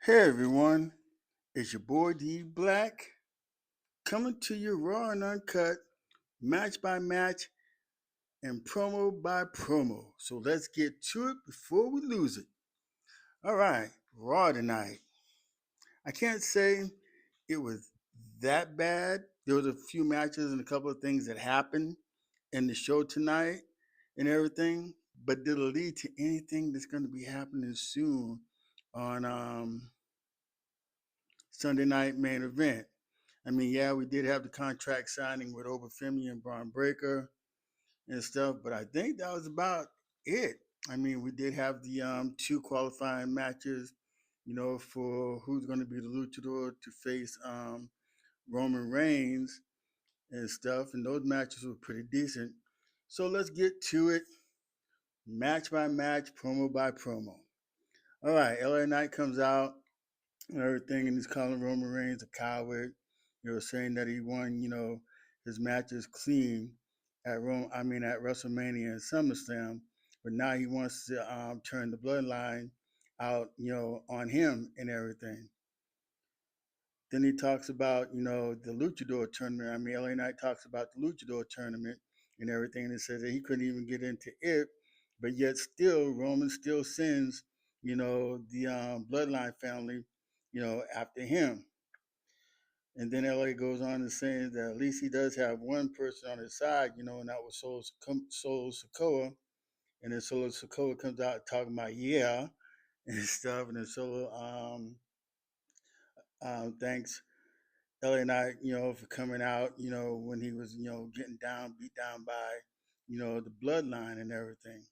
Hey everyone, it's your boy D Black coming to you raw and uncut, match by match, and promo by promo. So let's get to it before we lose it. All right, Raw tonight. I can't say it was that bad. There was a few matches and a couple of things that happened in the show tonight and everything, but did it lead to anything that's going to be happening soon on Sunday night main event? I mean, yeah, we did have the contract signing with Obafemi and Braun Breaker and stuff, but I think that was about it. I mean, we did have the two qualifying matches, for who's going to be the luchador to face Roman Reigns and stuff, and those matches were pretty decent. So let's get to it, match by match, promo by promo. All right, LA Knight comes out and everything, and he's calling Roman Reigns a coward. Saying that he won, his matches clean at WrestleMania and SummerSlam, but now he wants to turn the Bloodline out, on him and everything. Then he talks about, the Luchador tournament. I mean, LA Knight talks about the Luchador tournament and everything, and says that he couldn't even get into it, but yet still Roman still sends, the Bloodline family, after him. And then LA goes on to say that at least he does have one person on his side, and that was Solo Sikoa. And then Solo Sikoa comes out talking about yeah and stuff. And then Solo thanks LA Knight, for coming out, when he was, getting beat down by, the bloodline and everything.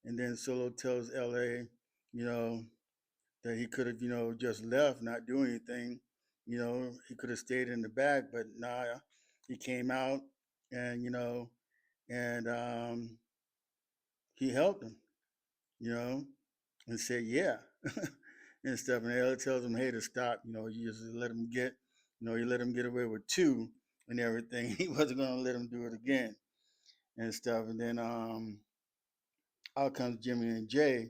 And then Solo tells LA, you know, that he could have, just left, not do anything. He could have stayed in the back, but nah, he came out and, and he helped him, you know, and said, yeah, and stuff. And Ella tells him, hey, to stop, you just let him get, you let him get away with two and everything. He wasn't going to let him do it again and stuff. And then out comes Jimmy and Jay,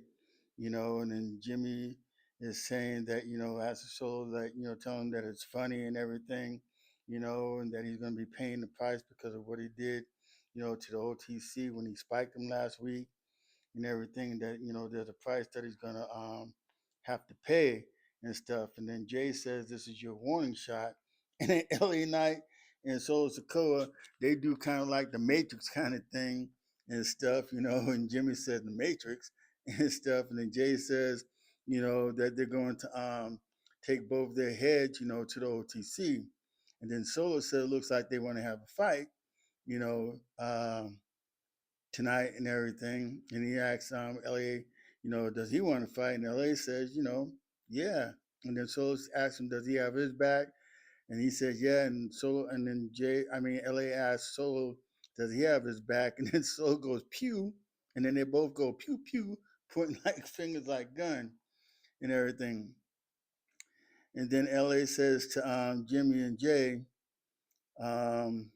and then Jimmy is saying that, as a solo that, telling him that it's funny and everything, and that he's going to be paying the price because of what he did, to the OTC when he spiked him last week and everything, that, there's a price that he's going to have to pay and stuff. And then Jay says, this is your warning shot. And then LA Knight and Solo Sikoa, they do kind of like the Matrix kind of thing and stuff, and Jimmy says the Matrix and stuff. And then Jay says, that they're going to take both their heads, to the OTC. And then Solo said it looks like they want to have a fight, you know, um, tonight and everything. And he asks LA, does he want to fight? And LA says, yeah. And then Solo asks him, does he have his back? And he says, yeah. And Solo, and then LA asks Solo, does he have his back? And then Solo goes, pew. And then they both go, pew, pew, pointing like fingers like gun and everything. And then LA says to Jimmy and Jay, um,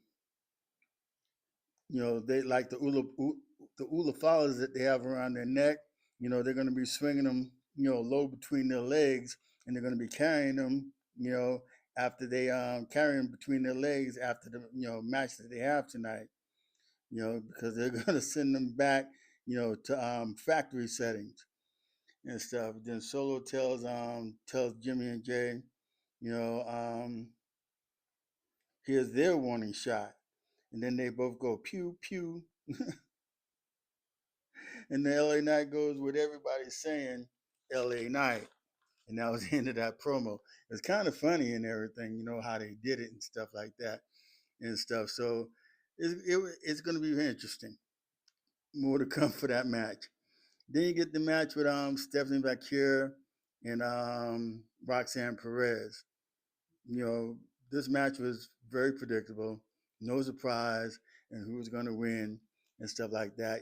they like the ula falas that they have around their neck. They're going to be swinging them, low between their legs, and they're going to be carrying them, after they carry them between their legs after the match that they have tonight. Because they're going to send them back, to factory settings and stuff. Then Solo tells Jimmy and Jay, you know, um, here's their warning shot. And then they both go pew pew. And the LA Knight goes with everybody saying LA Knight. And that was the end of that promo. It's kind of funny and everything, how they did it and stuff like that and stuff. So it's going to be interesting. More to come for that match. Then you get the match with Stephenie Vaquer and Roxanne Perez. This match was very predictable, no surprise, and who was going to win and stuff like that.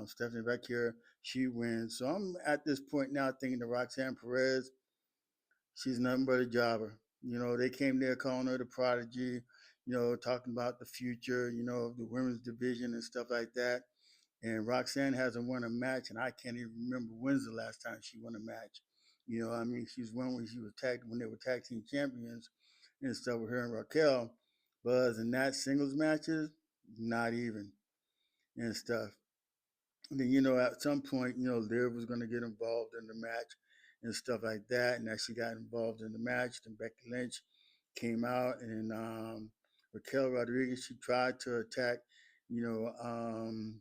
Stephanie Vaquer, she wins. So I'm at this point now thinking that Roxanne Perez, she's nothing but a jobber. They came there calling her the prodigy, talking about the future, the women's division and stuff like that. And Roxanne hasn't won a match, and I can't even remember when's the last time she won a match I mean, she's won when she was tag when they were tag team champions and stuff with her and Raquel. But in that singles matches, not even and stuff. And then at some point, Liv was going to get involved in the match and stuff like that. And as she got involved in the match, then Becky Lynch came out and Raquel Rodriguez, she tried to attack, you know, um,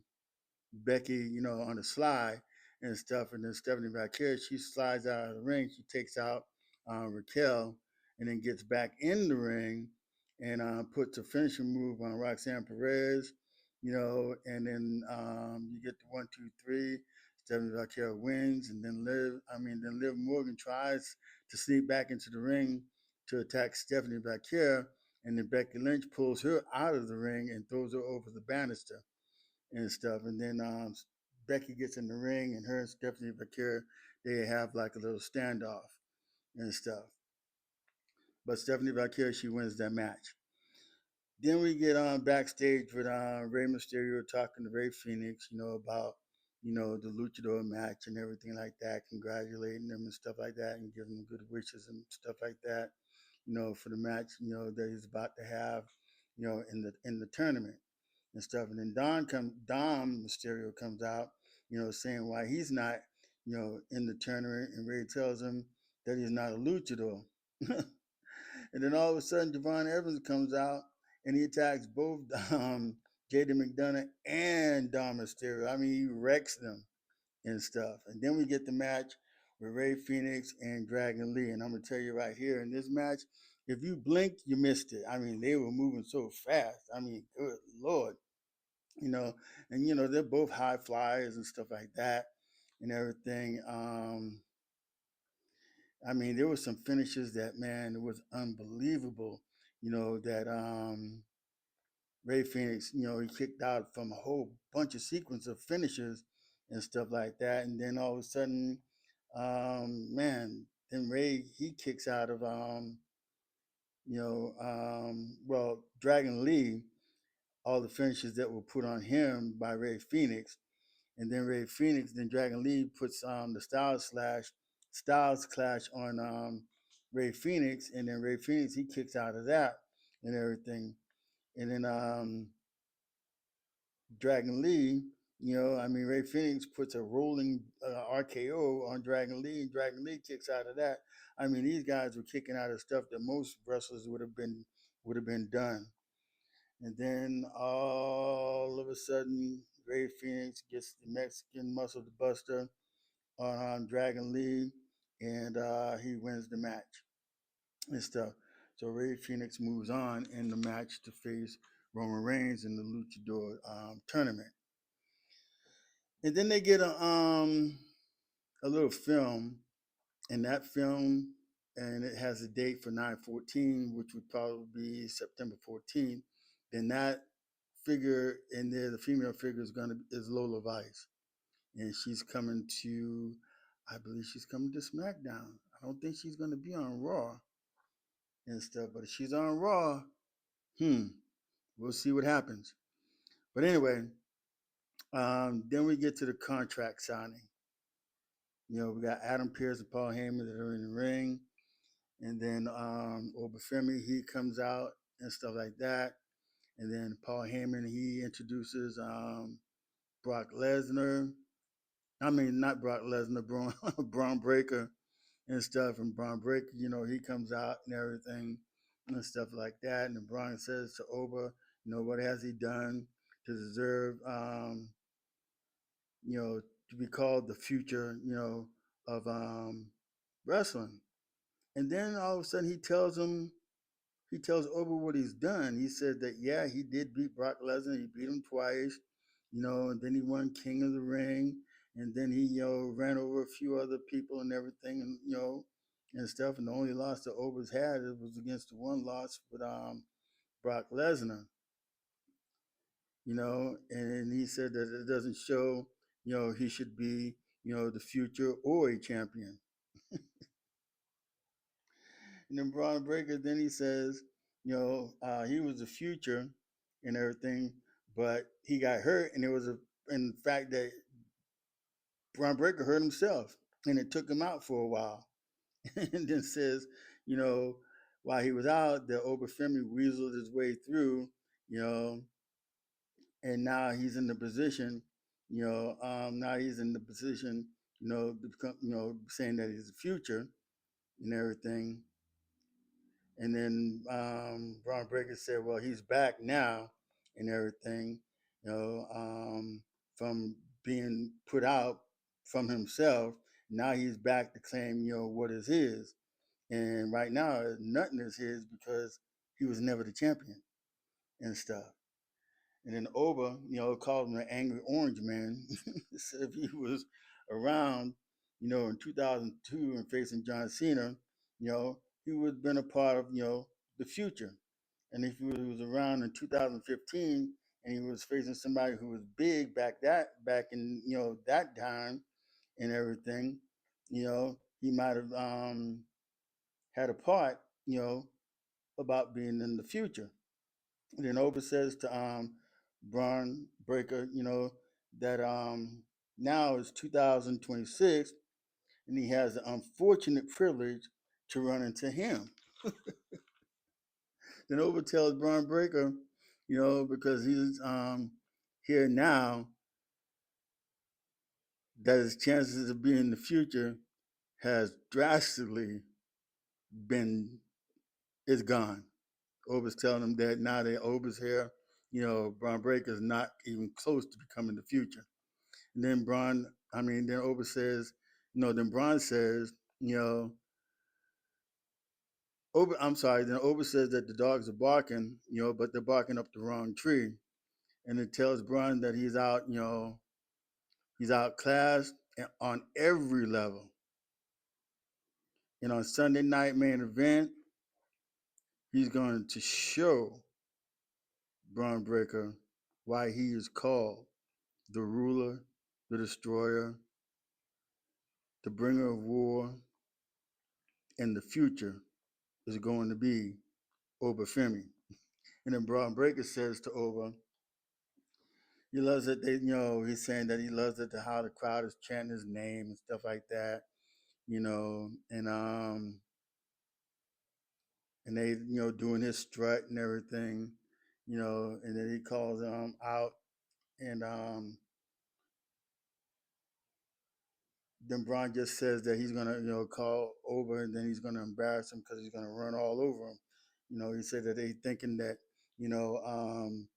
Becky, on the slide and stuff. And then Stephenie Vaquer, she slides out of the ring. She takes out Raquel and then gets back in the ring and puts a finishing move on Roxanne Perez, and then you get the 1, 2, 3. Stephanie Vaquer wins, and then Liv Morgan tries to sneak back into the ring to attack Stephanie Vaquer, and then Becky Lynch pulls her out of the ring and throws her over the banister and stuff. And then Becky gets in the ring, and her and Stephanie Vaquer, they have like a little standoff and stuff. But Stephanie Vaquer, she wins that match. Then we get on backstage with Rey Mysterio talking to Rey Fenix, about the luchador match and everything like that, congratulating them and stuff like that, and giving them good wishes and stuff like that, for the match, that he's about to have, in the tournament and stuff. And then Dom Mysterio comes out, saying why he's not, in the tournament, and Ray tells him that he's not a luchador. And then all of a sudden, Javon Evans comes out and he attacks both J.D. McDonough and Dom Mysterio. I mean, he wrecks them and stuff. And then we get the match with Ray Fenix and Dragon Lee. And I'm going to tell you right here in this match, if you blinked, you missed it. I mean, they were moving so fast. I mean, good Lord. you know, and they're both high flyers and stuff like that and everything. I mean, there were some finishes that man, it was unbelievable. That Ray Phoenix, he kicked out from a whole bunch of sequence of finishes and stuff like that, and then all of a sudden, then Ray he kicks out of Dragon Lee, all the finishes that were put on him by Ray Phoenix. And then Ray Phoenix, then Dragon Lee puts the Styles Clash on Ray Phoenix, and then Ray Phoenix he kicks out of that and everything. And then Dragon Lee, Ray Phoenix puts a rolling RKO on Dragon Lee, and Dragon Lee kicks out of that. I mean, these guys were kicking out of stuff that most wrestlers would have been done. And then all of a sudden, Ray Phoenix gets the Mexican Muscle Buster on Dragon Lee, and he wins the match and stuff. So Ray Phoenix moves on in the match to face Roman Reigns in the Luchador tournament. And then they get a little film, and that film, and it has a date for 9/14, which would probably be September 14th. Then that figure in there, the female figure is Lola Vice, and she's coming to, I believe she's coming to SmackDown. I don't think she's gonna be on Raw and stuff, but if she's on Raw, we'll see what happens. But anyway, then we get to the contract signing. We got Adam Pearce and Paul Heyman that are in the ring, and then Obafemi he comes out and stuff like that, and then Paul Heyman he introduces Brock Lesnar. I mean, not Brock Lesnar, Braun Breaker and stuff. And Braun Breaker, he comes out and everything and stuff like that. And Braun says to Oba, what has he done to deserve, to be called the future, of wrestling. And then all of a sudden he tells Oba what he's done. He said that, yeah, he did beat Brock Lesnar. He beat him twice, and then he won King of the Ring. And then he, ran over a few other people and everything, and stuff. And the only loss that Oba's had it was against the one loss with Brock Lesnar, and he said that it doesn't show, he should be, the future or a champion. And then Braun Breaker, then he says, he was the future and everything, but he got hurt, and it was in fact that Braun Breaker hurt himself, and it took him out for a while and then says, you know, while he was out, the Obafemi weaseled his way through, you know, and now he's in the position, now he's in the position, to become, saying that he's the future and everything. And then Braun Breaker said, well, he's back now and everything, you know, from being put out from himself. Now he's back to claim, what is his. And right now, nothing is his because he was never the champion and stuff. And then Oba, called him an angry orange man. Said if he was around, in 2002 and facing John Cena, he would have been a part of, the future. And if he was around in 2015 and he was facing somebody who was big back in, that time and everything, he might have had a part, about being in the future. And then Oba says to Braun Breaker, that now is 2026 and he has the unfortunate privilege to run into him. Then Oba tells Braun Breaker, because he's here now, that his chances of being in the future has drastically been is gone. Oba's telling him that now that Oba's here, Braun Breaker is not even close to becoming the future. And then then Oba says, then Braun says, then Oba says that the dogs are barking, but they're barking up the wrong tree. And it tells Braun that he's outclassed on every level. And on Sunday night main event, he's going to show Braun Breaker why he is called the ruler, the destroyer, the bringer of war, and the future is going to be Obafemi. And then Braun Breaker says to Oba, he loves it. He's saying that he loves it to how the crowd is chanting his name and stuff like that. And they, doing his strut and everything, and then he calls out, and then Braun just says that he's gonna, call over, and then he's gonna embarrass him because he's gonna run all over him. He said that they thinking that, you know, um,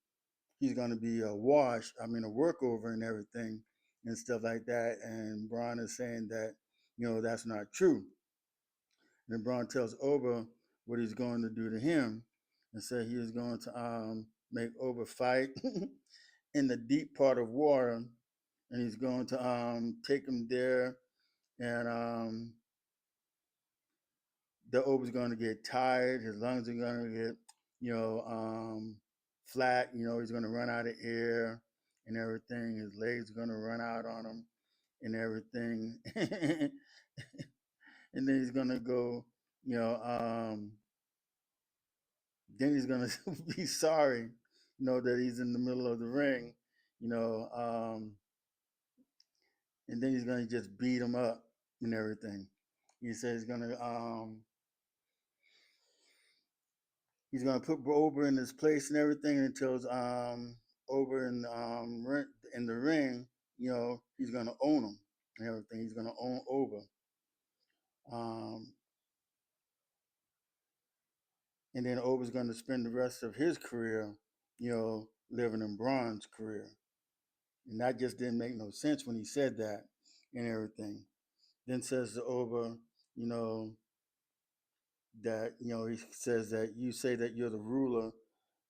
he's gonna be a wash, a workover and everything and stuff like that. And Braun is saying that, that's not true. And Braun tells Oba what he's going to do to him, and said he is going to make Oba fight in the deep part of water, and he's going to take him there, and the Oba's going to get tired, his lungs are going to get, flat, he's going to run out of air and everything, his legs are going to run out on him and everything. And then he's going to go, you know, um, then he's gonna be sorry, that he's in the middle of the ring, you know, um, and then he's gonna just beat him up and everything. He says he's gonna put Ober in his place and everything until Ober in the ring, he's gonna own him and everything. He's gonna own Ober. Um, and then Ober's gonna spend the rest of his career, living in Braun's career. And that just didn't make no sense when he said that and everything. Then says to Oba, you know, that, he says that you say that you're the ruler,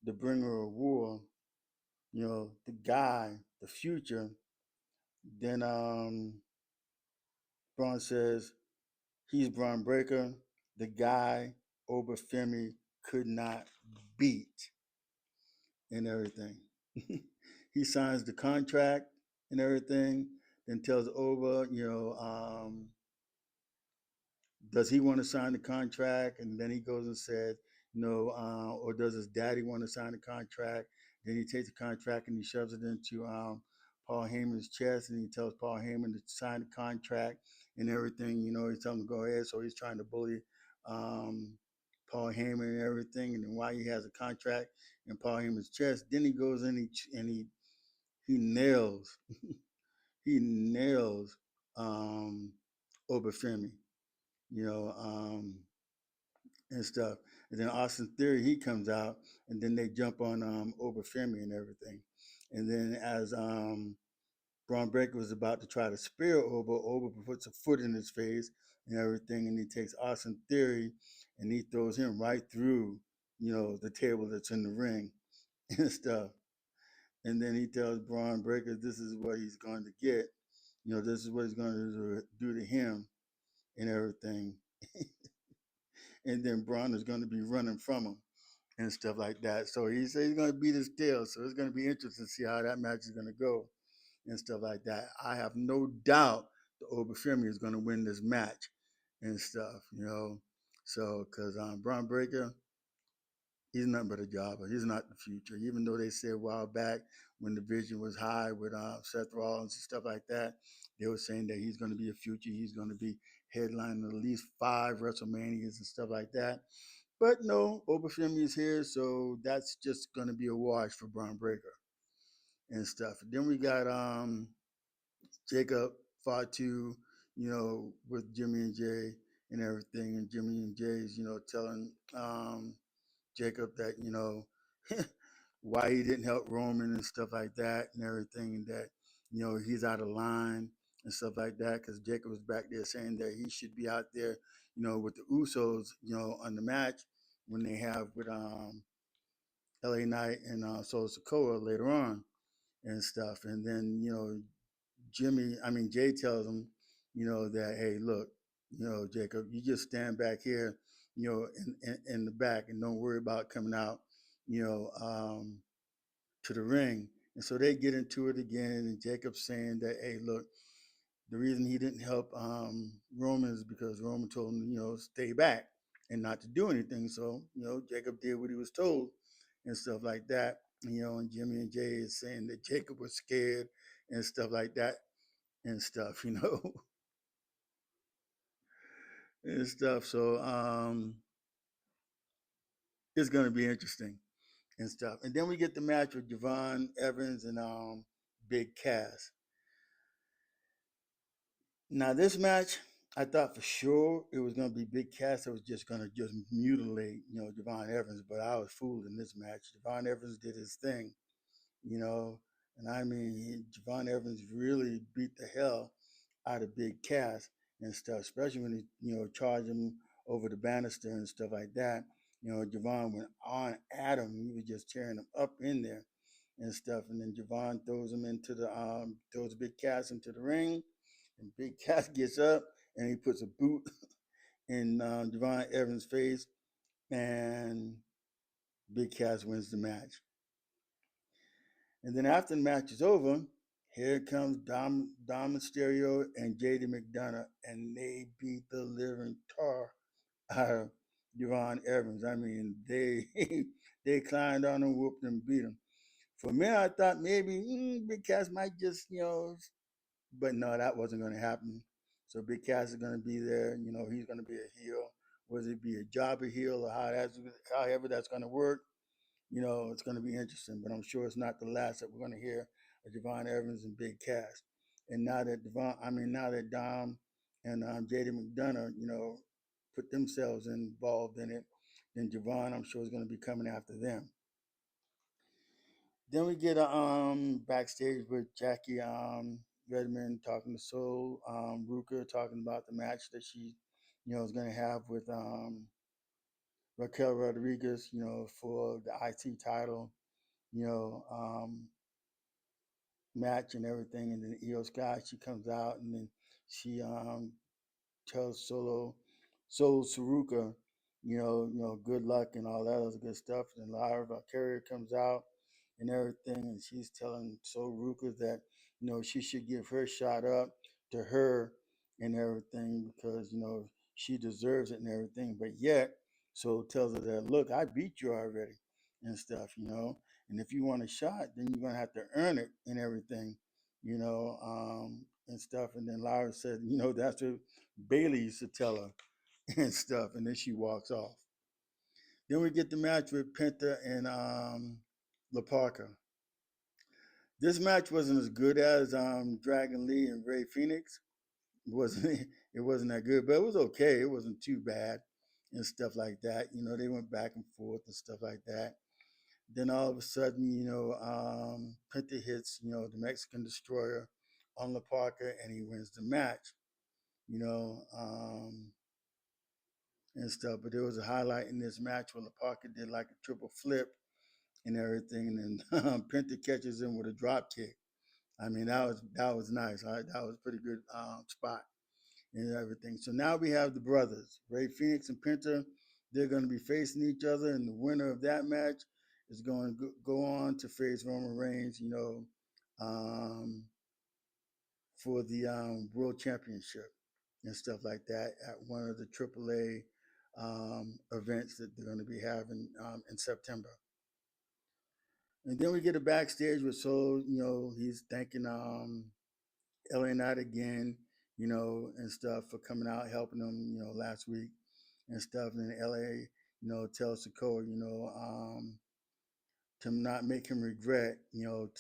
the bringer of war, the guy, the future. Then Braun says he's Braun Breaker, the guy Obafemi could not beat and everything. He signs the contract and everything, then tells Oba, does he want to sign the contract? And then he goes and said, no, or does his daddy want to sign the contract? Then he takes the contract and he shoves it into Paul Heyman's chest, and he tells Paul Heyman to sign the contract. and everything. He's telling him to go ahead, so he's trying to bully um, Paul Heyman and everything, and then why he has a contract in Paul Heyman's chest. Then he goes in and he nails he nails um, Obafemi, you know, and stuff. And then Austin Theory, he comes out, and then they jump on Obafemi and everything. And then as Braun Breaker was about to try to spear Oba puts a foot in his face and everything, and he takes Austin Theory and he throws him right through, the table that's in the ring and stuff. And then he tells Braun Breaker this is what he's going to get. This is what he's going to do to him and everything. And then Braun is going to be running from him and stuff like that. So he said he's going to beat his tail. So it's going to be interesting to see how that match is going to go and stuff like that. I have no doubt the Obafemi is going to win this match and stuff. So, because Braun Breaker, he's nothing but a jobber. He's not the future. Even though they said a while back when the vision was high with Seth Rollins and stuff like that, they were saying that he's going to be a future. He's going to be headlining at least 5 WrestleManias and stuff like that. But no, Obafemi is here, so that's just going to be a wash for Braun Breaker and stuff. Then we got Jacob Fatu, with Jimmy and Jay and everything, and Jimmy and Jay's, telling Jacob that, why he didn't help Roman and stuff like that and everything, and that, he's out of line and stuff like that, because Jacob was back there saying that he should be out there, with the Usos, on the match when they have with LA Knight and Solo Sikoa later on and stuff. And then, Jay tells him, that, hey, look, Jacob, you just stand back here, in the back and don't worry about coming out, you know, um, to the ring. And so they get into it again. And Jacob's saying that, hey, look, the reason he didn't help Roman is because Roman told him, stay back and not to do anything. So, Jacob did what he was told and stuff like that. And Jimmy and Jay is saying that Jacob was scared and stuff like that and stuff, and stuff. So it's going to be interesting and stuff. And then we get the match with Javon Evans and Big Cass. Now this match, I thought for sure it was going to be Big Cass that was just going to just mutilate, Javon Evans, but I was fooled in this match. Javon Evans did his thing, you know, and Javon Evans really beat the hell out of Big Cass and stuff, especially when he, charged him over the banister and stuff like that. Javon went on at him. He was just tearing him up in there and stuff. And then Javon throws Big Cass into the ring, and Big Cass gets up and he puts a boot in Javon Evans' face, and Big Cass wins the match. And then after the match is over, here comes Dom Mysterio and JD McDonough, and they beat the living tar out of Javon Evans. They they climbed on him, whooped him, beat him. For me, I thought maybe Big Cass might just, but no, that wasn't going to happen. So Big Cass is going to be there. He's going to be a heel. Whether it be a jobber heel or however that's going to work, it's going to be interesting. But I'm sure it's not the last that we're going to hear of Javon Evans and Big Cass. And now that Dom and JD McDonough, put themselves involved in it, then Javon, I'm sure, is going to be coming after them. Then we get a backstage with Jackie Redmond talking to Soul Ruka, talking about the match that she, is going to have with Raquel Rodriguez, for the IC title, you know, um, match and everything. And then Io Sky, she comes out and then she tells Soul Saruka, good luck and all that other good stuff. And Lyra Valkyria comes out and everything, and she's telling Soul Ruka that, she should give her shot up to her and everything because, she deserves it and everything. But yet, Soul tells her that, look, I beat you already and stuff, and if you want a shot, then you're gonna have to earn it and everything, and stuff. And then Lara said, that's what Bailey used to tell her and stuff. And then she walks off. Then we get the match with Penta and La Parca. This match wasn't as good as Dragon Lee and Ray Phoenix. It wasn't that good, but it was okay. It wasn't too bad and stuff like that. They went back and forth and stuff like that. Then all of a sudden, Penta hits, the Mexican Destroyer on La Parca, and he wins the match. You know, um, and stuff. But there was a highlight in this match where La Parca did like a triple flip and everything, and then Penta catches him with a drop kick. I mean, that was nice. That was a pretty good spot and everything. So now we have the brothers, Ray Phoenix and Penta. They're going to be facing each other, and the winner of that match is going to go on to face Roman Reigns, um, for the World Championship and stuff like that at one of the AAA events that they're going to be having in September. And then we get a backstage with Solo. He's thanking LA Knight again, and stuff for coming out helping him, last week and stuff. And then LA, tells Sikoa, to not make him regret,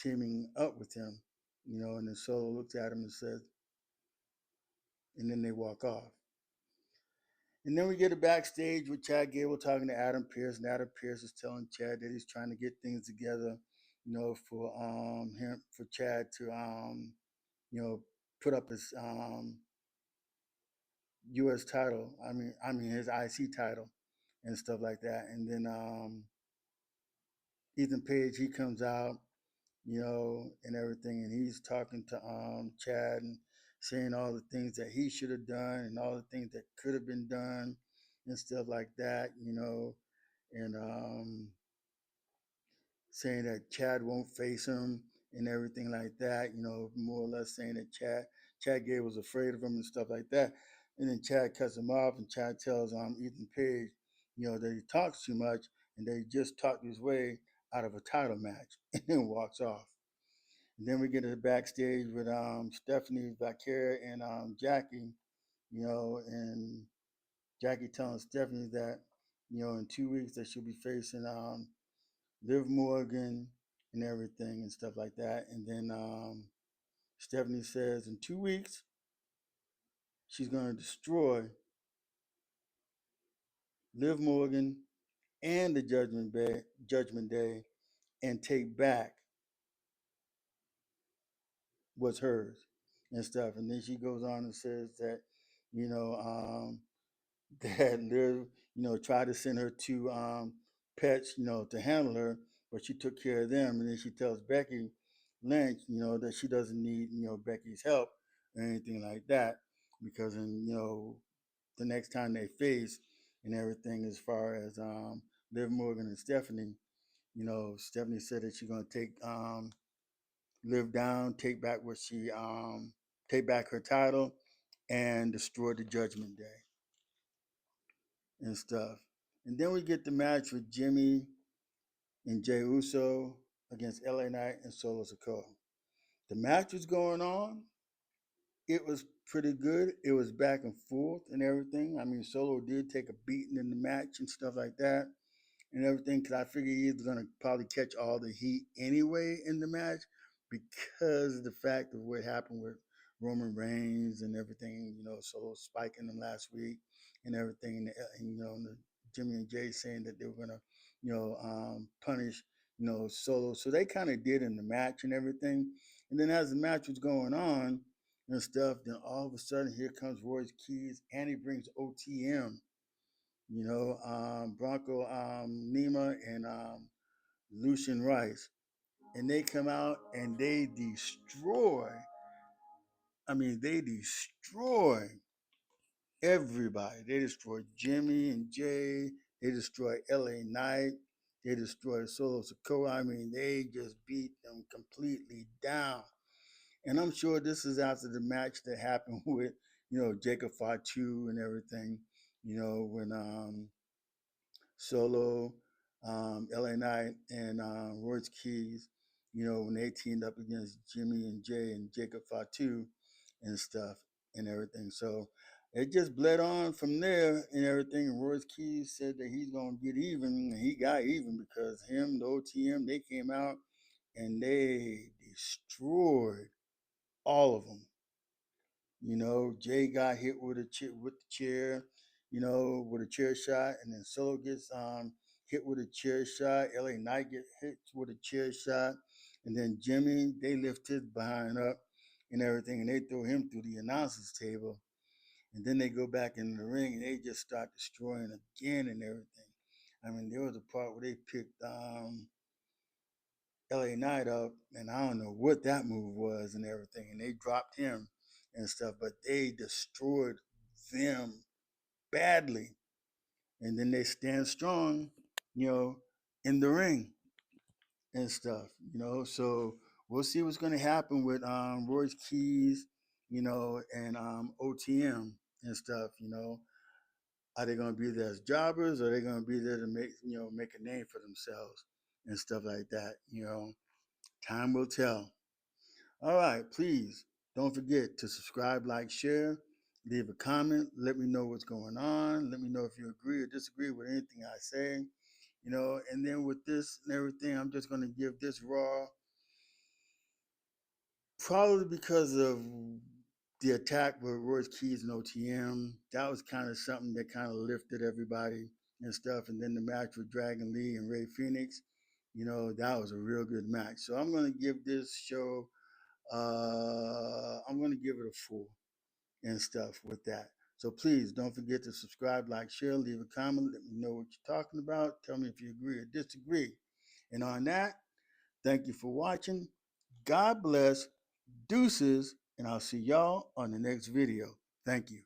teaming up with him, and then Solo looks at him and says, and then they walk off. And then we get a backstage with Chad Gable talking to Adam Pearce, and Adam Pearce is telling Chad that he's trying to get things together, for him, for Chad to you know put up his U.S. title. I mean his IC title and stuff like that. And then Ethan Page, he comes out, and everything, and he's talking to Chad and saying all the things that he should have done and all the things that could have been done and stuff like that, and saying that Chad won't face him and everything like that, more or less saying that Chad Gay was afraid of him and stuff like that. And then Chad cuts him off, and Chad tells Ethan Page, that he talks too much and that he just talked his way out of a title match and then walks off. And then we get to the backstage with Stephenie, Vaquer, and Jackie, and Jackie telling Stephenie that, in 2 weeks that she'll be facing Liv Morgan and everything and stuff like that. And then Stephenie says in 2 weeks she's going to destroy Liv Morgan and the Judgment Day, and take back what's hers and stuff. And then she goes on and says that, you know, that Liv, tried to send her to pets, to handle her, but she took care of them. And then she tells Becky Lynch, that she doesn't need, Becky's help or anything like that, because the next time they face and everything, as far as Liv Morgan and Stephenie, Stephenie said that she's gonna take Liv down, take back her title, and destroy the Judgment Day and stuff. And then we get the match with Jimmy and Jey Uso against LA Knight and Solo Sikoa. The match was going on. It was pretty good. It was back and forth and everything. I mean, Solo did take a beating in the match and stuff like that and everything, because I figured he was going to probably catch all the heat anyway in the match, because of the fact of what happened with Roman Reigns and everything, Solo spiking them last week and everything, and the Jimmy and Jay saying that they were going to, punish, Solo. So they kind of did in the match and everything. And then as the match was going on and stuff, then all of a sudden here comes Royce Keys, and he brings OTM, Bronco Nima and Lucian Rice. And they come out and they destroy. I mean, they destroy everybody. They destroy Jimmy and Jay. They destroy LA Knight. They destroy Solo Sikoa. I mean, they just beat them completely down. And I'm sure this is after the match that happened with, Jacob Fatu and everything, when Solo, LA Knight, and Royce Keys, when they teamed up against Jimmy and Jay and Jacob Fatu and stuff and everything. So it just bled on from there and everything. And Royce Keys said that he's gonna get even, and he got even because him, the OTM, they came out and they destroyed all of them. Jay got hit with with the chair, with a chair shot, and then Solo gets hit with a chair shot. LA Knight get hit with a chair shot, and then Jimmy they lift his behind up and everything, and they throw him through the announcers table, and then they go back in the ring and they just start destroying again and everything. I mean, there was a part where they picked LA Knight up, and I don't know what that move was and everything, and they dropped him and stuff, but they destroyed them badly, and then they stand strong, you know, in the ring and stuff. So we'll see what's going to happen with Royce Keys, and OTM and stuff. Are they going to be there as jobbers, or are they going to be there to make a name for themselves and stuff like that? Time will tell. All right, please don't forget to subscribe, like, share, leave a comment. Let me know what's going on. Let me know if you agree or disagree with anything I say. And then with this and everything, I'm just going to give this Raw, probably because of the attack with Royce Keys and OTM. That was kind of something that kind of lifted everybody and stuff. And then the match with Dragon Lee and Ray Phoenix, that was a real good match. So I'm going to give this show I'm going to give it a 4 and stuff with that. So please don't forget to subscribe, like, share, leave a comment. Let me know what you're talking about. Tell me if you agree or disagree. And on that, thank you for watching. God bless. Deuces. And I'll see y'all on the next video. Thank you.